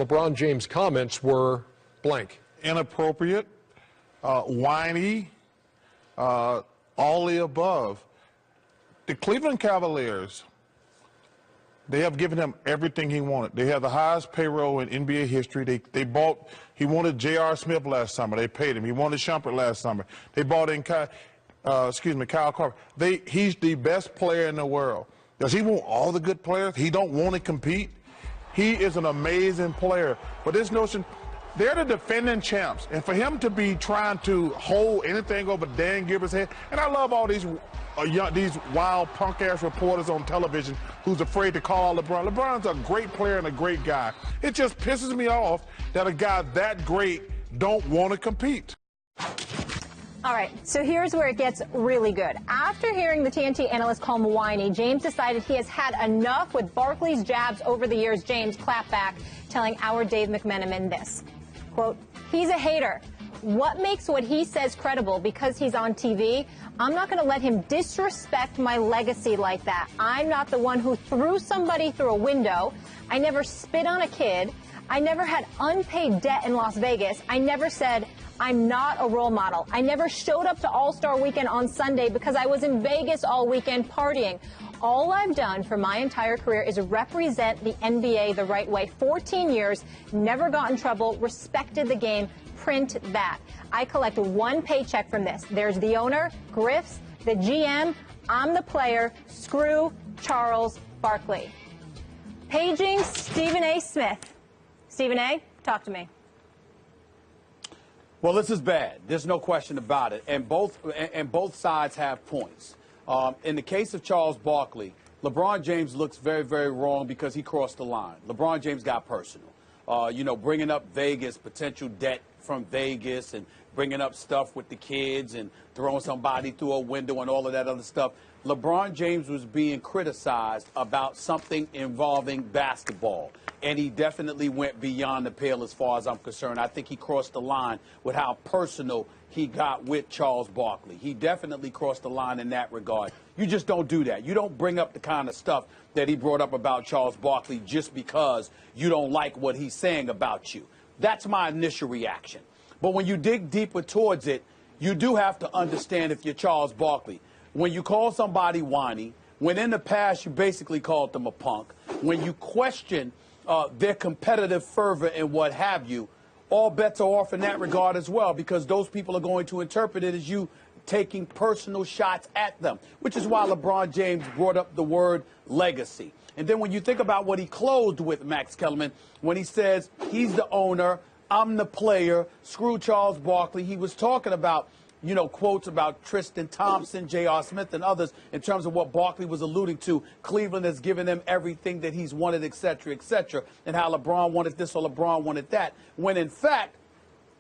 LeBron James' comments were blank. Inappropriate, whiny, all the above. The Cleveland Cavaliers, they have given him everything he wanted. They have the highest payroll in NBA history. He wanted J.R. Smith last summer. They paid him. He wanted Shumpert last summer. They bought in Kyle Korver. He's the best player in the world. Does he want all the good players? He don't want to compete? He is an amazing player. But this notion, they're the defending champs. And for him to be trying to hold anything over Dan Gilbert's head, and I love all these wild punk-ass reporters on television who's afraid to call LeBron. LeBron's a great player and a great guy. It just pisses me off that a guy that great don't want to compete. All right, so here's where it gets really good. After hearing the TNT analyst call him whiny, James decided he has had enough with Barkley's jabs over the years. James clapped back, telling our Dave McMenamin this, quote, "He's a hater. What makes what he says credible? Because he's on TV? I'm not going to let him disrespect my legacy like that. I'm not the one who threw somebody through a window. I never spit on a kid. I never had unpaid debt in Las Vegas. I never said I'm not a role model. I never showed up to All-Star Weekend on Sunday because I was in Vegas all weekend partying. All I've done for my entire career is represent the NBA the right way. 14 years, never got in trouble, respected the game. Print that. I collect one paycheck from this. There's the owner, Griff's, the GM, I'm the player, screw Charles Barkley." Paging Stephen A. Smith. Stephen A., talk to me. Well, this is bad. There's no question about it. And both sides have points. In the case of Charles Barkley, LeBron James looks very, very wrong because he crossed the line. LeBron James got personal. Bringing up Vegas, potential debt from Vegas, and bringing up stuff with the kids and throwing somebody through a window and all of that other stuff. LeBron James was being criticized about something involving basketball, and he definitely went beyond the pale as far as I'm concerned. I think he crossed the line with how personal he got with Charles Barkley. He definitely crossed the line in that regard. You just don't do that. You don't bring up the kind of stuff that he brought up about Charles Barkley just because you don't like what he's saying about you. That's my initial reaction. But when you dig deeper towards it, you do have to understand if you're Charles Barkley. When you call somebody whiny, when in the past you basically called them a punk, when you question their competitive fervor and what have you, all bets are off in that regard as well, because those people are going to interpret it as you taking personal shots at them, which is why LeBron James brought up the word legacy. And then when you think about what he closed with, Max Kellerman, when he says he's the owner, I'm the player, screw Charles Barkley, he was talking about, quotes about Tristan Thompson, J.R. Smith, and others in terms of what Barkley was alluding to. Cleveland has given him everything that he's wanted, et cetera, and how LeBron wanted this or LeBron wanted that, when in fact,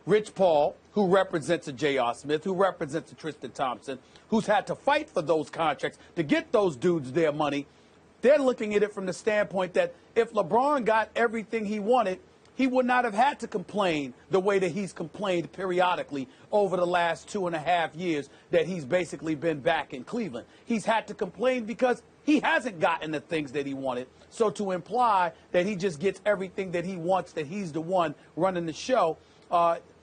Rich Paul, who represents a J.R. Smith, who represents a Tristan Thompson, who's had to fight for those contracts to get those dudes their money, they're looking at it from the standpoint that if LeBron got everything he wanted, he would not have had to complain the way that he's complained periodically over the last 2.5 years that he's basically been back in Cleveland. He's had to complain because he hasn't gotten the things that he wanted. So to imply that he just gets everything that he wants, that he's the one running the show,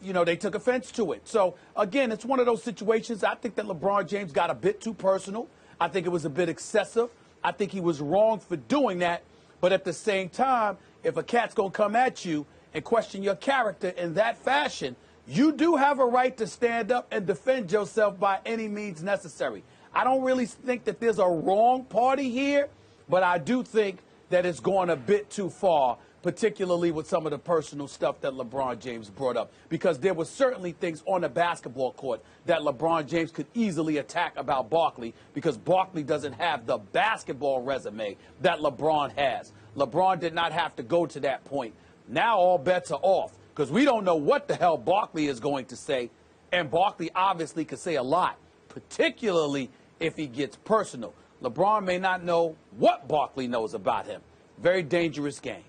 they took offense to it. So, again, it's one of those situations. I think that LeBron James got a bit too personal. I think it was a bit excessive. I think he was wrong for doing that. But at the same time, if a cat's going to come at you and question your character in that fashion, you do have a right to stand up and defend yourself by any means necessary. I don't really think that there's a wrong party here, but I do think that it's going a bit too far, particularly with some of the personal stuff that LeBron James brought up, because there were certainly things on the basketball court that LeBron James could easily attack about Barkley, because Barkley doesn't have the basketball resume that LeBron has. LeBron did not have to go to that point. Now all bets are off, because we don't know what the hell Barkley is going to say, and Barkley obviously could say a lot, particularly if he gets personal. LeBron may not know what Barkley knows about him. Very dangerous game.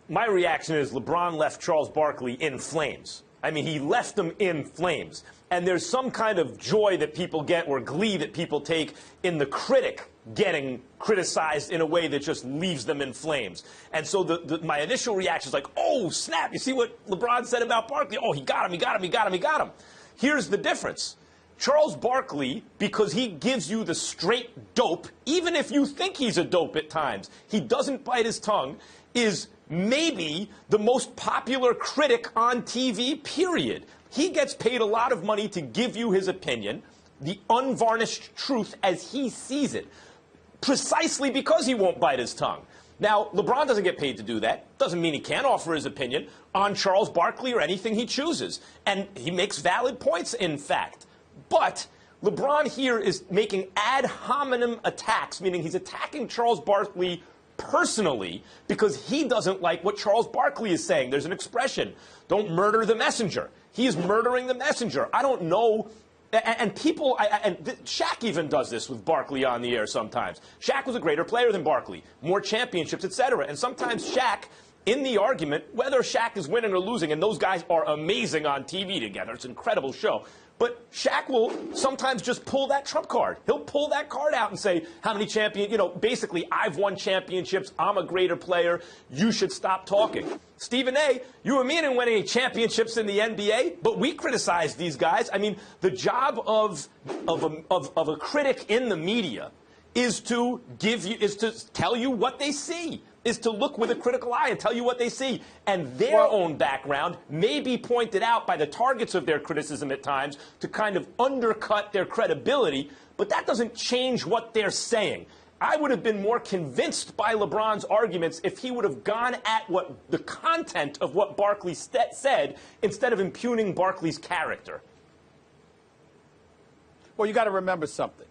My reaction is LeBron left Charles Barkley in flames. I mean, he left him in flames. And there's some kind of joy that people get or glee that people take in the critic getting criticized in a way that just leaves them in flames. And so my initial reaction is like, oh, snap, you see what LeBron said about Barkley? Oh, he got him, he got him, he got him, he got him. Here's the difference. Charles Barkley, because he gives you the straight dope, even if you think he's a dope at times, he doesn't bite his tongue, is maybe the most popular critic on TV, period. He gets paid a lot of money to give you his opinion, the unvarnished truth as he sees it, precisely because he won't bite his tongue. Now, LeBron doesn't get paid to do that. Doesn't mean he can't offer his opinion on Charles Barkley or anything he chooses. And he makes valid points, in fact. But LeBron here is making ad hominem attacks, meaning he's attacking Charles Barkley personally because he doesn't like what Charles Barkley is saying. There's an expression, don't murder the messenger. He is murdering the messenger. I don't know. And people, Shaq even does this with Barkley on the air sometimes. Shaq was a greater player than Barkley, more championships, etc. And sometimes Shaq, in the argument, whether Shaq is winning or losing, and those guys are amazing on TV together, it's an incredible show, but Shaq will sometimes just pull that trump card. He'll pull that card out and say, how many champions, basically, I've won championships, I'm a greater player, you should stop talking. Stephen A., you and me didn't win any championships in the NBA, but we criticize these guys. I mean, the job of a critic in the media is to tell you what they see, is to look with a critical eye and tell you what they see. And their own background may be pointed out by the targets of their criticism at times to kind of undercut their credibility, but that doesn't change what they're saying. I would have been more convinced by LeBron's arguments if he would have gone at what the content of what Barkley said instead of impugning Barkley's character. Well, you got to remember something.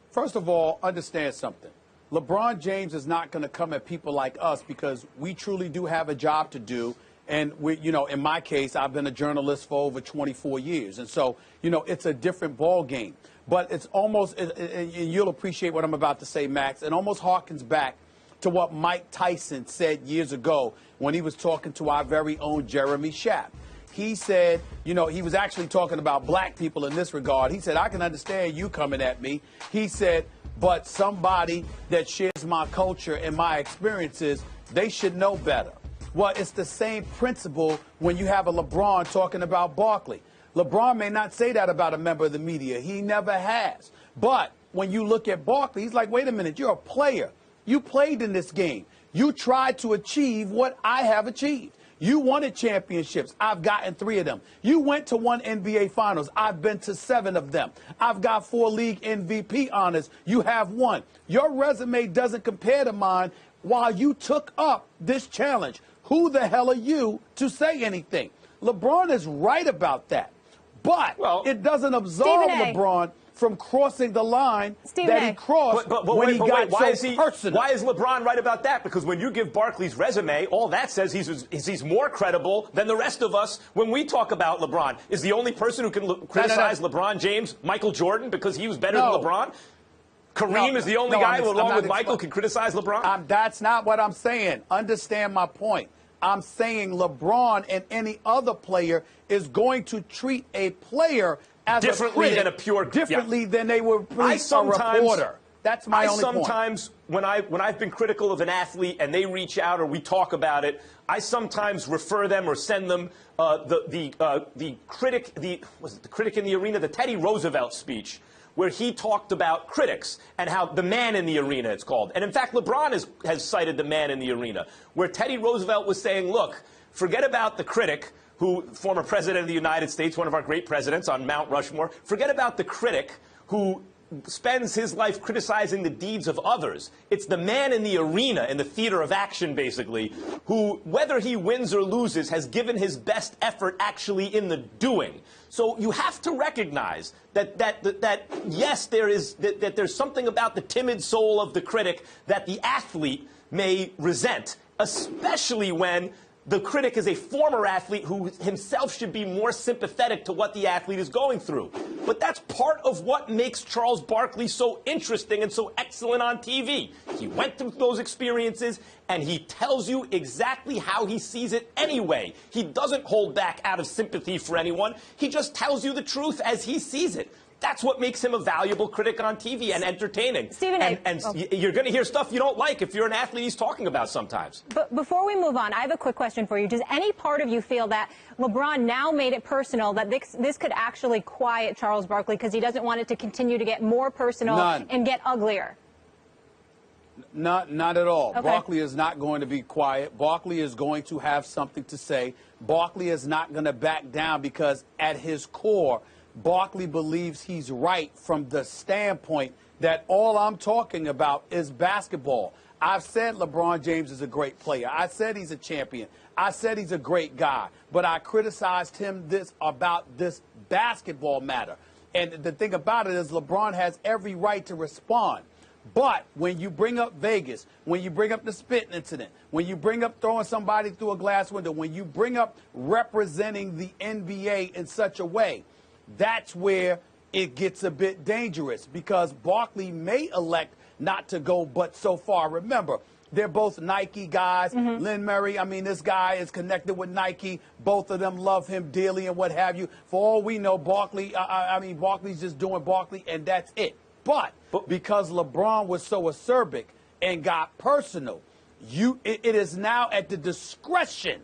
First of all, understand something. LeBron James is not going to come at people like us because we truly do have a job to do. And, in my case, I've been a journalist for over 24 years. And so, it's a different ball game. But it's almost, and you'll appreciate what I'm about to say, Max, it almost harkens back to what Mike Tyson said years ago when he was talking to our very own Jeremy Schaap. He said, he was actually talking about black people in this regard. He said, I can understand you coming at me. He said, but somebody that shares my culture and my experiences, they should know better. Well, it's the same principle when you have a LeBron talking about Barkley. LeBron may not say that about a member of the media. He never has. But when you look at Barkley, he's like, wait a minute, you're a player. You played in this game. You tried to achieve what I have achieved. You wanted championships. I've gotten 3 of them. You went to 1 NBA Finals. I've been to 7 of them. I've got 4 league MVP honors. You have 1. Your resume doesn't compare to mine while you took up this challenge. Who the hell are you to say anything? LeBron is right about that. But it doesn't absolve LeBron from crossing the line that he crossed when he got so personal. Why is LeBron right about that? Because when you give Barkley's resume, all that says he's more credible than the rest of us when we talk about LeBron. Is the only person who can criticize LeBron James Michael Jordan because he was better than LeBron? Kareem is the only guy who, along with Michael, can criticize LeBron? That's not what I'm saying. Understand my point. I'm saying LeBron and any other player is going to treat a player as differently than a pure differently than they would treat a reporter. That's my only point. Sometimes when I've been critical of an athlete and they reach out or we talk about it, I sometimes refer them or send them the critic in the arena, the Teddy Roosevelt speech, where he talked about critics and how the man in the arena, it's called. And in fact, LeBron has cited the man in the arena, where Teddy Roosevelt was saying, look, forget about the critic, who, former president of the United States, one of our great presidents on Mount Rushmore, forget about the critic who spends his life criticizing the deeds of others. It's the man in the arena, in the theater of action, basically, who, whether he wins or loses, has given his best effort actually in the doing. So you have to recognize that yes, there's something about the timid soul of the critic that the athlete may resent, especially when the critic is a former athlete who himself should be more sympathetic to what the athlete is going through. But that's part of what makes Charles Barkley so interesting and so excellent on TV. He went through those experiences, and he tells you exactly how he sees it anyway. He doesn't hold back out of sympathy for anyone. He just tells you the truth as he sees it. That's what makes him a valuable critic on TV and entertaining. Stephen, you're going to hear stuff you don't like if you're an athlete he's talking about sometimes. But before we move on, I have a quick question for you. Does any part of you feel that LeBron now made it personal, that this could actually quiet Charles Barkley because he doesn't want it to continue to get more personal and get uglier? Not at all. Okay. Barkley is not going to be quiet. Barkley is going to have something to say. Barkley is not going to back down because at his core, Barkley believes he's right from the standpoint that all I'm talking about is basketball. I've said LeBron James is a great player. I said he's a champion. I said he's a great guy. But I criticized him about this basketball matter. And the thing about it is LeBron has every right to respond. But when you bring up Vegas, when you bring up the spitting incident, when you bring up throwing somebody through a glass window, when you bring up representing the NBA in such a way, that's where it gets a bit dangerous because Barkley may elect not to go but so far. Remember, they're both Nike guys. Lynn Murray, I mean, this guy is connected with Nike. Both of them love him dearly and what have you. For all we know, Barkley, Barkley's just doing Barkley, and that's it. But because LeBron was so acerbic and got personal, it is now at the discretion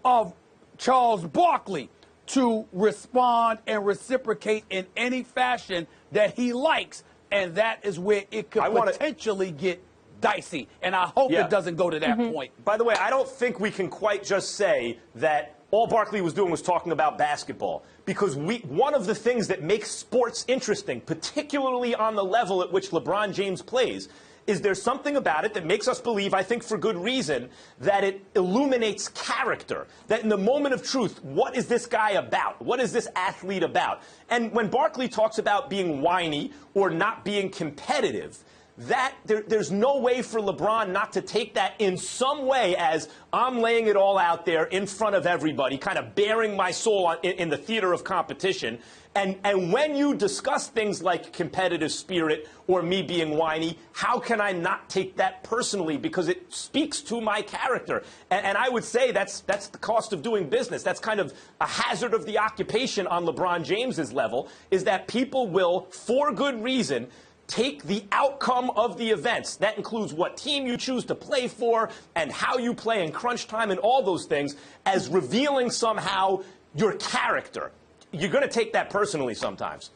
of Charles Barkley to respond and reciprocate in any fashion that he likes. And that is where it could potentially get dicey. And I hope it doesn't go to that point. By the way, I don't think we can quite just say that all Barkley was doing was talking about basketball. Because one of the things that makes sports interesting, particularly on the level at which LeBron James plays, is there's something about it that makes us believe, I think for good reason, that it illuminates character. That in the moment of truth, what is this guy about? What is this athlete about? And when Barkley talks about being whiny or not being competitive, there's no way for LeBron not to take that in some way as I'm laying it all out there in front of everybody, kind of bearing my soul in the theater of competition. And when you discuss things like competitive spirit or me being whiny, how can I not take that personally? Because it speaks to my character. And I would say that's the cost of doing business. That's kind of a hazard of the occupation on LeBron James's level, is that people will, for good reason, take the outcome of the events. That includes what team you choose to play for and how you play in crunch time and all those things as revealing somehow your character. You're going to take that personally sometimes.